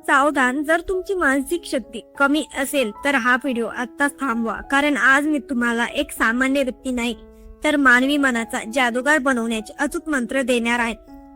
सावधान, जर तुमची मानसिक शक्ती कमी असेल तर हा व्हिडिओ आत्ताच थांबवा, कारण आज मी तुम्हाला एक सामान्य व्यक्ती नाही तर मानवी मनाचा जादूगार बनवण्याचे अचूक मंत्र देणार आहे.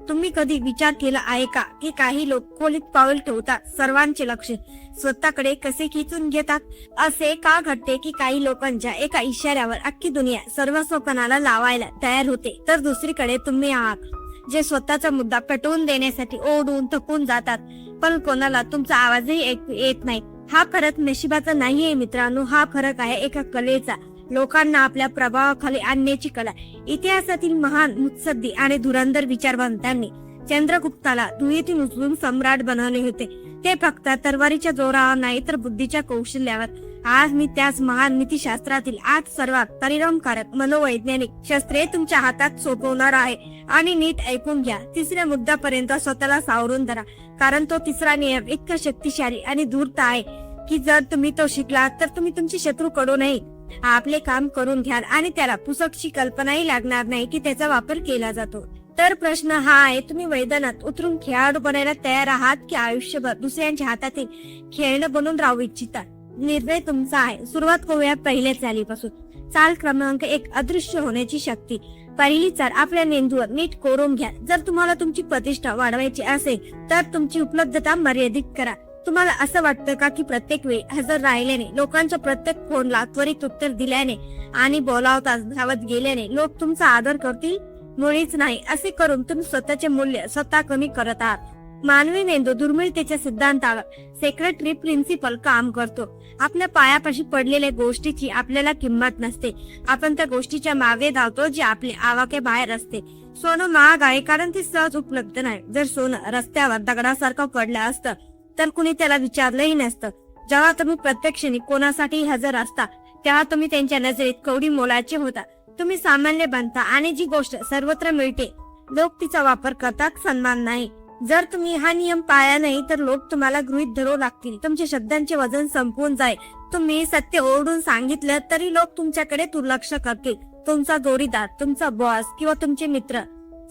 तुम्ही कधी विचार केला आहे का की काही लोक खोलीत पाऊल ठेवतात, सर्वांचे लक्ष स्वतःकडे कसे खिचून घेतात? असे का घडते की काही लोकांच्या एका इशाऱ्यावर अख्खी दुनिया सर्वस्वपणाला लावायला तयार होते, तर दुसरीकडे तुम्ही आहात जे स्वतःचा मुद्दा पटवून देण्यासाठी ओढून थकून जातात, पण कोणाला तुमचा आवाजही ऐकू येत नाही. हा फरक नशिबाचा नाहीये मित्रांनो, हा फरक आहे एका कलेचा. लोकांना आपल्या प्रभावाखाली आणण्याची कला. इतिहासातील महान मुत्सद्दी आणि धुरंधर विचारवंतांनी चंद्रगुप्ताला धुळीतून उचलून सम्राट बनवले होते. ते फक्त तरवारीच्या जोरावर नाही तर बुद्धीच्या कौशल्यावर. आज मी त्याच महान नीतिशास्त्रातील 8 सर्वात परिणामकारक मनोवैज्ञानिक शस्त्रे तुमच्या हातात सोपवणार आहे. आणि नीट ऐकून घ्या, तिसऱ्या मुद्द्यापर्यंत स्वतःला सावरून धरा, कारण तो तिसरा नियम इतका शक्तिशाली आणि धूर्त आहे की जर तुम्ही तो शिकलात तर तुम्ही तुमचे शत्रू कडूनही आपले काम करून घ्याल आणि त्याला पुसकशी कल्पनाही लागणार नाही की त्याचा वापर केला जातो. तर प्रश्न हा आहे, तुम्ही मैदानात उतरून खेळाडू बनायला तयार आहात की आयुष्यभर दुसऱ्यांच्या हातातील खेळणं बनून राहू इच्छिता? निर्णय तुमचा आहे. सुरुवात करूया पहिल्या चालीपासून. चाल क्रमांक 1, अदृश्य होण्याची शक्ती. पहिली चाल, आपल्या मेंदूवर नीट कोरून घ्या. जर तुम्हाला तुमची प्रतिष्ठा वाढवायची असेल तर तुमची उपलब्धता मर्यादित करा. तुम्हाला असं वाटतं का की प्रत्येक वेळी हजर राहिल्याने, लोकांच्या प्रत्येक फोनला त्वरित उत्तर दिल्याने आणि बोलावताच धावत गेल्याने लोक तुमचा आदर करतील? मुळीच नाही. असे करून तुम्ही स्वतःचे मूल्य स्वतः कमी करत आहात. मानवी मेंदू दुर्मिळतेच्या सिद्धांतावर, सेक्रेटरी प्रिन्सिपल काम करतो. आपल्या पायापाशी पडलेल्या गोष्टीची आपल्याला किंमत नसते. आपण त्या गोष्टीच्या मागे धावतो जी आपले आवाके बाहेर असते. सोनं महाग आहे कारण ते सहज उपलब्ध नाही. जर सोनं रस्त्यावर दगडासारखं पडलं असतं तर कुणी त्याला विचारलंही नसतं. जेव्हा तुम्ही प्रत्यक्षाने कोणासाठी हजर असता तेव्हा तुम्ही त्यांच्या नजरेत कवडी मोलाचे होता. तुम्ही सामान्य बनता आणि जी गोष्ट सर्वत्र मिळते लोक तिचा वापर करतात, सन्मान नाही. जर तुम्ही हा नियम पाळला नाही तर लोक तुम्हाला गृहीत धरू लागतील. तुमच्या शब्दांचे वजन संपवून जाईल. तुम्ही सत्य ओरडून सांगितलं तरी लोक तुमच्याकडे दुर्लक्ष करतील. तुमचा जोडीदार, तुमचा बॉस किंवा तुमचे मित्र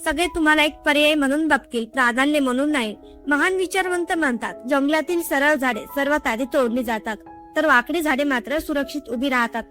सगळे तुम्हाला एक पर्याय म्हणून बघतील, प्राधान्य म्हणून नाही. महान विचारवंत म्हणतात, जंगलातील सरळ झाडे सर्वात आधी तोडली जातात तर वाकडी झाडे मात्र सुरक्षित उभी राहतात.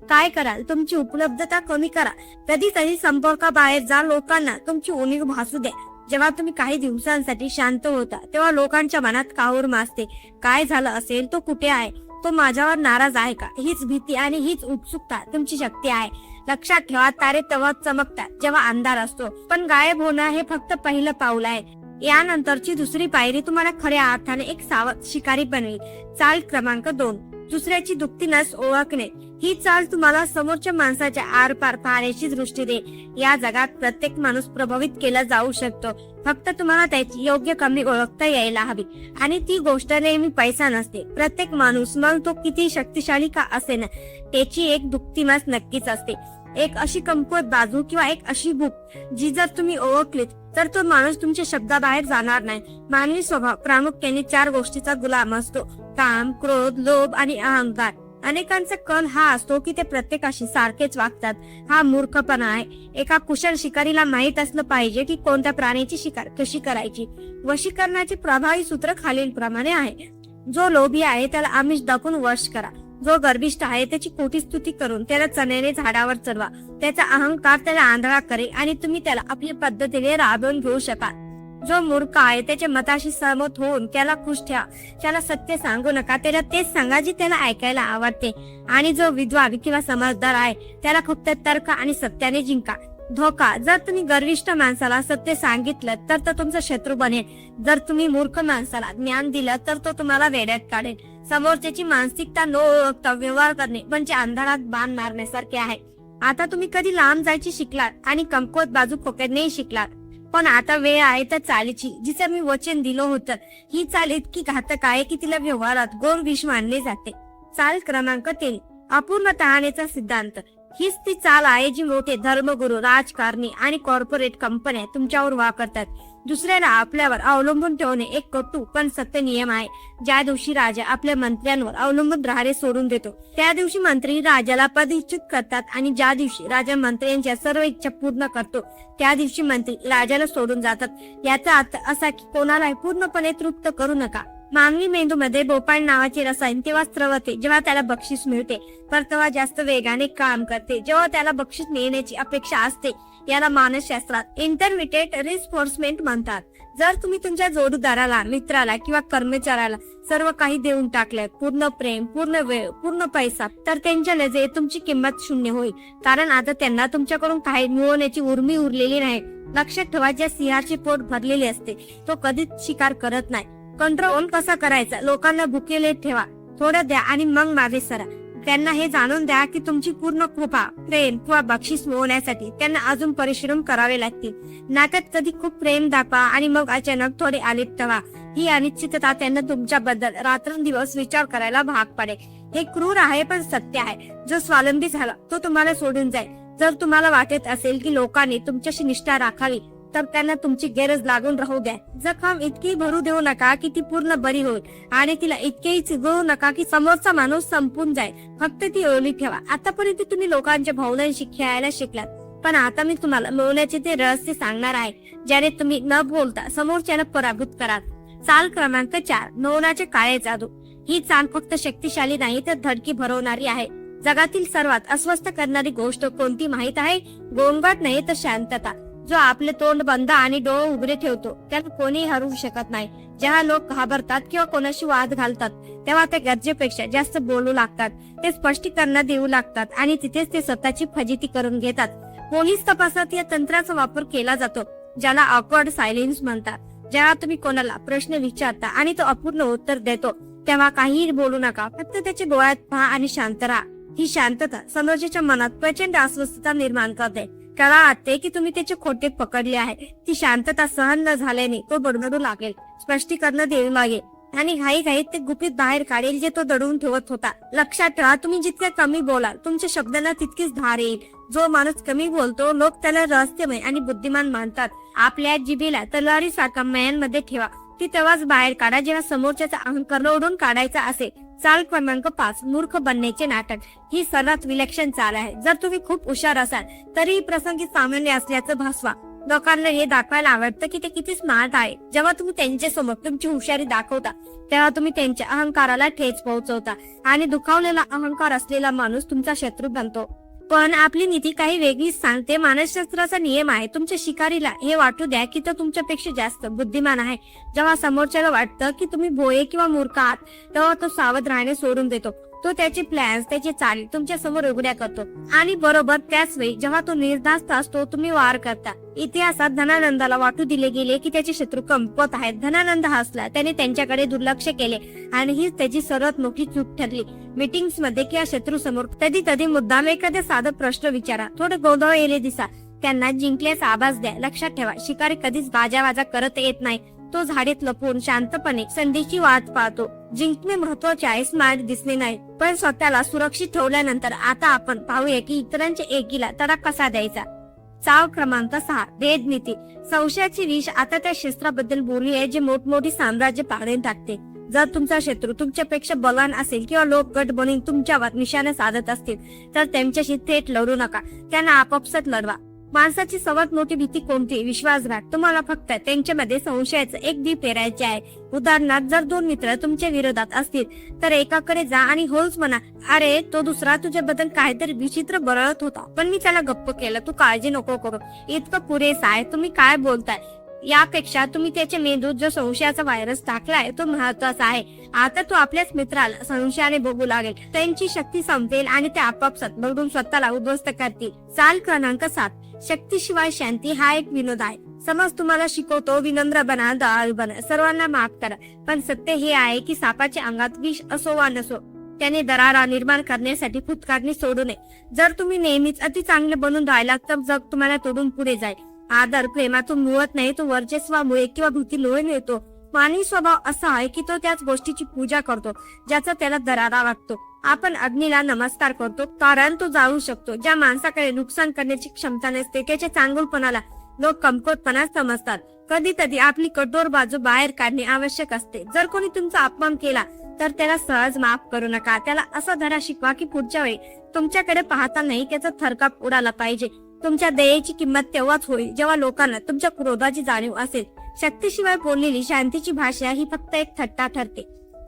काय कराल? तुमची उपलब्धता कमी करा. कधीतरी संपर्काबाहेर जा. लोकांना तुमची उणीव भासू द्या. जेव्हा तुम्ही काही दिवसांसाठी शांत होता तेव्हा लोकांच्या मनात काहूर माजते. काय झालं असेल? तो कुठे आहे? तो माझ्यावर नाराज आहे का? हीच भीती आणि हीच उत्सुकता तुमची शक्ती आहे. लक्षात ठेवा, तारे तेव्हा चमकतात जेव्हा अंधार असतो, पण गायब होणं हे फक्त पहिलं पाऊल आहे. यानंतरची दुसरी पायरी तुम्हाला खऱ्या अर्थाने एक सावध शिकारी बनवेल. चाल क्रमांक 2, दुसऱ्याची दुखती नस ओळखणे. ही चाल तुम्हाला समोरच्या माणसाच्या आरपार पाहण्याची दृष्टी दे. या जगात प्रत्येक माणूस प्रभावित केला जाऊ शकतो, फक्त तुम्हाला त्याची योग्य कमी ओळखता यायला हवी. आणि ती गोष्ट नेहमी पैसा नसते. प्रत्येक माणूस, मग तो किती शक्तिशाली का असेना, त्याची एक दुखती नस नक्कीच असते. एक अशी कमकुवत बाजू किंवा एक अशी भूक जी जर तुम्ही ओळखलीत तर तो माणूस तुमच्या शब्दाबाहेर जाणार नाही. मानवी स्वभाव प्रामुख्याने 4 गोष्टीचा गुलाम असतो: काम, क्रोध, लोभ आणि अहंकार. अनेकांचा कल हा असतो की ते प्रत्येकाशी सारखेच वागतात. हा मूर्खपणा आहे. एका कुशल शिकारीला माहित असलं पाहिजे की कोणत्या प्राण्याची शिकार कशी करायची. वशीकरणाचे प्रभावी सूत्र खालील प्रमाणे आहे: जो लोभी आहे त्याला आमिष दाखवून वश करा. जो गर्विष्ठ आहे त्याची खोटी स्तुती करून त्याला चण्याने झाडावर चढवा. त्याचा अहंकार त्याला आंधळा करेल आणि तुम्ही त्याला आपल्या पद्धतीने राबवून घेऊ शकाल. जो मूर्ख आहे त्याच्या मताशी सहमत होऊन त्याला खुश ठेवा. त्याला सत्य सांगू नका, त्याला तेच सांगा जे त्याला ऐकायला आवडते. आणि जो विद्वान किंवा समजदार आहे त्याला फक्त तर्क आणि सत्याने जिंका. धोका: जर तुम्ही गर्विष्ठ माणसाला सत्य सांगितलं तर तो तुमचा शत्रू बनेल. जर तुम्ही मूर्ख माणसाला ज्ञान दिलं तर तो तुम्हाला वेड्यात काढेल. समोरच्याची मानसिकता न ओळखता व्यवहार करणे म्हणजे अंधारात बाण मारण्यासारखे आहे. आता तुम्ही कधी लांब जायची शिकलात आणि कमकुवत बाजू पकडणेही शिकलात, पण आता वेळ आहे त्या चालीची जिचं मी वचन दिलं होतं. ही चाल इतकी घातक आहे की तिला व्यवहारात गोड विष मानले जाते. चाल क्रमांक 3, अपूर्ण तहानेचा सिद्धांत. हीच ती चाल आहे जी मोठे धर्मगुरू, राजकारणी आणि कॉर्पोरेट कंपन्या तुमच्यावर वापरतात. दुसऱ्याला आपल्यावर अवलंबून ठेवणे एक कटू पण सत्य नियम आहे. ज्या दिवशी राजा आपल्या मंत्र्यांवर अवलंबून राहणे सोडून देतो त्या दिवशी मंत्री राजाला पदच्युत करतात, आणि ज्या दिवशी राजा मंत्र्यांच्या सर्व इच्छा पूर्ण करतो त्या दिवशी मंत्री राजाला सोडून जातात. याचा अर्थ असा की कोणालाही पूर्णपणे तृप्त करू नका. मानवी मेंदूमध्ये भोपाळ नावाचे रसायन तेव्हा स्रवते जेव्हा त्याला बक्षीस मिळते, तर तेव्हा जास्त वेगाने काम करते जेव्हा त्याला बक्षीस मिळण्याची अपेक्षा असते. याला मानसशास्त्रात इंटरमिटेट रिन्फोर्समेंट म्हणतात. जर तुम्ही तुमच्या जोडीदाराला, मित्राला किंवा कर्मचाऱ्याला सर्व काही देऊन टाकले, पूर्ण प्रेम, पूर्ण वेळ, पूर्ण पैसा, तर त्यांच्या नजरेत तुमची किंमत शून्य होईल. कारण आता त्यांना तुमच्याकडून काही मिळवण्याची उर्मी उरलेली नाही. लक्षात ठेवा, ज्या सिंहाचे पोट भरलेले असते तो कधीच शिकार करत नाही. कंट्रोल कसा करायचा? लोकांना भुकेले ठेवा, थोडं द्या आणि मग मागे सरा. त्यांना हे जाणून द्या की तुमची पूर्ण कृपा, प्रेम किंवा बक्षीस मिळवण्यासाठी त्यांना अजून परिश्रम करावे लागतील. नात्यात कधी खूप प्रेम दाखवा आणि मग अचानक थोडे अलिप्त व्हा. ही अनिश्चितता त्यांना तुमच्याबद्दल रात्रंदिवस विचार करायला भाग पाडेल. हे क्रूर आहे पण सत्य आहे. जो स्वावलंबी झाला तो तुम्हाला सोडून जाईल. जर तुम्हाला वाटत असेल की लोकांनी तुमच्याशी निष्ठा राखावी, तर त्यांना तुमची गरज लागून राहू द्या. जखम इतकी भरू देऊ नका की ती पूर्ण बरी होईल आणि तिला इतकेही चिघळू नका की समोरचा माणूस संपून जाईल. फक्त ती ओळी ठेवा. आतापर्यंत तुम्ही लोकांच्या भावनांशी खेळायला शिकलात, पण आता मी तुम्हाला मिळवण्याचे ते रहस्य सांगणार आहे, ज्याने तुम्ही न बोलता समोरच्याला पराभूत कराल. चाल क्रमांक 4, मौनाचे काळे जादू. ही चाल फक्त शक्तिशाली नाही तर धडकी भरवणारी आहे. जगातील सर्वात अस्वस्थ करणारी गोष्ट कोणती माहित आहे? गोंगाट नाही तर शांतता. जो आपले तोंड बंद आणि डोळे उघडे ठेवतो त्याला कोणी हरवू शकत नाही. जेव्हा लोक घाबरतात किंवा कोणाशी वाद घालतात, तेव्हा ते गरजेपेक्षा जास्त बोलू लागतात. ते स्पष्टीकरण देऊ लागतात आणि तिथेच ते स्वतःची फजिती करून घेतात. पोलीस तपासात या तंत्राचा वापर केला जातो, ज्याला ऑकवर्ड सायलेन्स म्हणतात. जेव्हा तुम्ही कोणाला प्रश्न विचारता आणि तो अपूर्ण उत्तर देतो, तेव्हा काहीही बोलू नका. फक्त त्याच्या डोळ्यात पहा आणि शांत राहा. ही शांतता समोरच्याच्या मनात प्रचंड अस्वस्थता निर्माण करते. त्याला वाटते की तुम्ही त्याचे खोटे पकडले आहे. ती शांतता सहन न झाल्याने तो बडबडू लागेल, स्पष्टीकरण देऊ लागेल आणि घाईघाईत ते गुपित बाहेर काढेल जे तो दडवून ठेवत होता. लक्षात ठेवा, तुम्ही जितके कमी बोलाल तुमच्या शब्दांना तितकीच धार येईल. जो माणूस कमी बोलतो, लोक त्याला रहस्यमय आणि बुद्धिमान मानतात. आपल्या जिभेला तलवारीसारखा मयांमध्ये ठेवा. ती तेव्हाच बाहेर काढा जेव्हा समोरच्याचा अहंकार ओढून काढायचा असेल. चाल क्रमांक 5, मूर्ख बनण्याचे नाटक. ही सर्वात विलक्षण चाल आहे. जर तुम्ही खूप हुशार असाल तरी प्रसंगी सामान्य असल्याचं भासवा. लोकांना हे दाखवायला आवडतं की ते किती स्मार्ट आहे. जेव्हा तुम्ही त्यांच्या समोर तुमची हुशारी दाखवता, तेव्हा तुम्ही त्यांच्या अहंकाराला ठेच पोहोचवता आणि दुखावलेला अहंकार असलेला माणूस तुमचा शत्रू बनतो. पण आपली नीती काही वेगळीच सांगते. मानसशास्त्राचा नियम आहे, तुमच्या शिकारीला हे वाटू द्या की तो तुमच्यापेक्षा जास्त बुद्धिमान आहे. जेव्हा समोरच्याला वाटतं की तुम्ही भोळे किंवा मूर्ख आहात, तेव्हा तो सावध राहणे सोडून देतो. तो त्याचे प्लॅन्स, त्याचे चाली तुमच्या समोर उघड्या करतो आणि बरोबर त्याच वेळी जेव्हा तो निर्धास्त असतो, तुम्ही वार करता. इतिहासात धनानंदाला वाटू दिले गेले की त्याचे शत्रू कमकुवत आहेत. धनानंद हसला, त्याने त्यांच्याकडे दुर्लक्ष केले आणि हीच त्याची सर्वात मोठी चूक ठरली. मीटिंग्स मध्ये किंवा शत्रू समोर कधी कधी मुद्दाम एखादा साधा प्रश्न विचारा. थोडे गोंधळ येले दिसा, त्यांना जिंकल्याचा आभास द्या. लक्षात ठेवा, शिकारी कधीच बाजावाजा करत येत नाही. तो झाडीत लपून शांतपणे संधीची वाट पाहतो. जिंकणे महत्वाचे आहे, स्मार्ट दिसणे नाही. पण स्वतःला सुरक्षित ठेवल्यानंतर आता आपण पाहूया की इतरांच्या एकीला तडा कसा द्यायचा. चाव क्रमांक 6, भेद नीती. संशयाची विष. आता त्या शस्त्राबद्दल बोलूया जे मोठमोठी साम्राज्य पाडून टाकते. जर तुमचा शत्रू तुमच्यापेक्षा बलवान असेल किंवा लोक गट बनून तुमच्यावर निशाणे साधत असतील, तर त्यांच्याशी थेट लढू नका, त्यांना आपापसात लढवा. माणसाची सर्वात मोठी भीती कोणती? विश्वासघात. तुम्हाला फक्त त्यांच्यामध्ये संशयाचं एक बी पेरायचे आहे. उदाहरणार्थ, जर 2 मित्र तुमच्या विरोधात असतील तर एकाकडे जा आणि होच म्हणा, अरे तो दुसरा तुझ्याबद्दल काहीतरी विचित्र बरळत होता, पण मी त्याला गप्प केलं, तू काळजी नको करू. इतकं पुरेसं आहे. तुम्ही काय बोलताय यापेक्षा तुम्ही त्याच्या मेंदूत जो संशयाचा व्हायरस टाकलाय तो महत्वाचा आहे. आता तो आपल्याच मित्राला संशयाने बघू लागेल, त्यांची शक्ती संपेल आणि ते आपापसात बघून स्वतःला उद्ध्वस्त करतील. चाल क्रमांक 7, शक्तीशिवाय शांती. हा एक विनोद आहे. समज तुम्हाला शिकवतो, विनम्र बना, दयाळू बना, सर्वांना माफ करा. पण सत्य हे आहे की सापाच्या अंगात विष असो वा नसो, त्याने दरारा निर्माण करण्यासाठी फुटकारणी सोडू नये. जर तुम्ही नेहमीच अति चांगले बनून राहिलात तर जग तुम्हाला तोडून पुढे जाईल. आदर प्रेमातून मिळत नाही, तो वर्चस्वामुळे किंवा भीतीमुळे मिळतो. मानवी स्वभाव असा आहे की तो त्याच गोष्टीची पूजा करतो ज्याचा त्याला दरारा वाटतो. आपण अग्नीला नमस्कार करतो कारण तो जाळू शकतो. ज्या माणसाकडे नुकसान करण्याची क्षमता नसते त्याच्या चांगुलपणाला लोक कमकुवतपणा समजतात. कधीतरी आपली कठोर बाजू बाहेर काढणे आवश्यक असते. जर कोणी तुमचा अपमान केला तर त्याला सहज माफ करू नका. त्याला असा धडा शिकवा की पुढच्या वेळी तुमच्याकडे पाहता नाही त्याचा थरकाप उडाला पाहिजे. तुमच्या दयेची किंमत तेव्हाच होईल जेव्हा लोकांना तुमच्या क्रोधाची जाणीव असेल. शक्तीशिवाय बोललेली शांतीची भाषा ही फक्त एक थट्टा ठरते.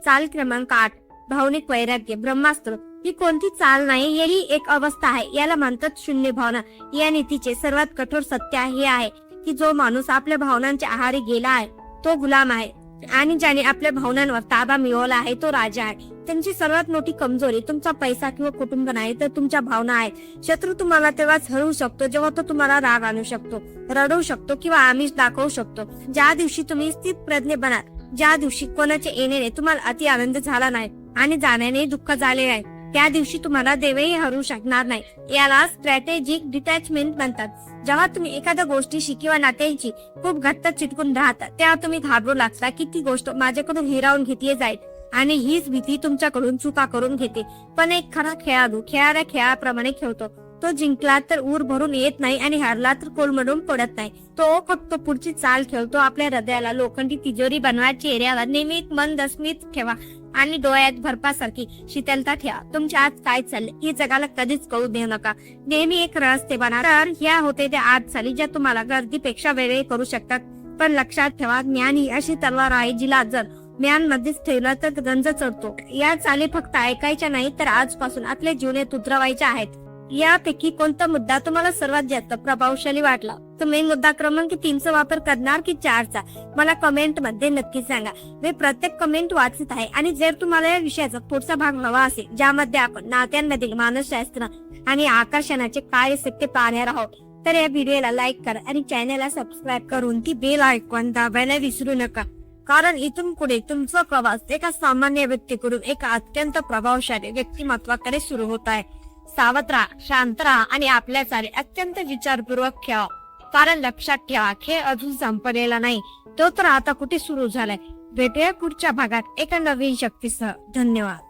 चाल क्रमांक 8, भावनिक वैराग्य. ब्रह्मास्त्र ही कोणती चाल नाही, ही एक अवस्था आहे. याला म्हणतात शून्य भावना. या नीतीचे सर्वात कठोर सत्य हे आहे की जो माणूस आपल्या भावनांच्या आहारी गेला आहे तो गुलाम आहे आणि ज्याने आपल्या भावनांवर ताबा मिळवला आहे तो राजा आहे. त्यांची सर्वात मोठी कमजोरी तुमचा पैसा किंवा कुटुंब नाही तर तुमच्या भावना आहेत. शत्रू तुम्हाला तेव्हाच हरवू शकतो जेव्हा तो तुम्हाला राग आणू शकतो, रडवू शकतो किंवा आमिष दाखवू शकतो. ज्या दिवशी तुम्ही स्थित प्रज्ञ बनाल, ज्या दिवशी कोणाच्या येण्याने तुम्हाला अति आनंद झाला नाही आणि जाण्याने दुःख झाले आहे, त्या दिवशी तुम्हाला देवही हरू शकणार नाही. याला स्ट्रॅटेजिक डिटॅचमेंट म्हणतात. जेव्हा तुम्ही एखाद्या गोष्टीशी किंवा नात्यांशी खूप घट्ट चिटकून राहता तेव्हा तुम्ही घाबरू लागता की ती गोष्ट माझ्याकडून हिरावून घेतली जाईल आणि हीच भीती तुमच्याकडून चुका करून घेते. पण एक खरा खेळाडू खेळाप्रमाणे खेळतो. तो जिंकला तर ऊर भरून येत नाही आणि हारला तर कोलमडून पडत नाही. तो फक्त पुढची चाल खेळतो. आपल्या हृदयाला लोखंडी तिजोरी बनवा, चेहऱ्याला नेहमी एक मंद स्मित ठेवा आणि डोळ्यात बर्फासारखी शीतलता ठेवा. तुमच्या आज काय चाललंय हे जगाला कधीच कळू देऊ नका. नेहमी एक रहस्य बना. तर ह्या होते त्या 8 चाली ज्या तुम्हाला गर्दीपेक्षा वेगळे करू शकतात. पण लक्षात ठेवा, ज्ञान ही अशी तलवार आहे जिला जर ज्ञान मध्येच ठेवलं तर गंज चढतो. या चाली फक्त ऐकायच्या नाही तर आजपासून आपल्या जीवनात उतरवायच्या आहेत. यापैकी कोणता मुद्दा तुम्हाला सर्वात जास्त प्रभावशाली वाटला? तुम्ही मुद्दा क्रमांक 3चा वापर करणार की 4चा? मला कमेंट मध्ये नक्की सांगा. मी प्रत्येक कमेंट वाचत आहे आणि जर तुम्हाला या विषयाचा पुढचा भाग हवा असेल ज्यामध्ये आपण नात्यांमधील मानसशास्त्र आणि आकर्षणाचे काय सत्य पाहणार आहोत तर या व्हिडिओला लाईक करा आणि चॅनलला सबस्क्राईब करून ती बेल आयकॉन दाबायला विसरू नका. कारण इथून पुढे तुमचा प्रवास एका सामान्य व्यक्तीकडून एका अत्यंत प्रभावशाली व्यक्तिमत्वाकडे सुरू होत आहे. सावध राहा, शांत राहा आणि आपल्या चाली अत्यंत विचारपूर्वक खेळा. कारण लक्षात ठेवा, खेळ अजून संपलेला नाही, तो तर आता कुठे सुरू झालाय. भेटूया पुढच्या भागात एका नवीन शक्तीसह. धन्यवाद.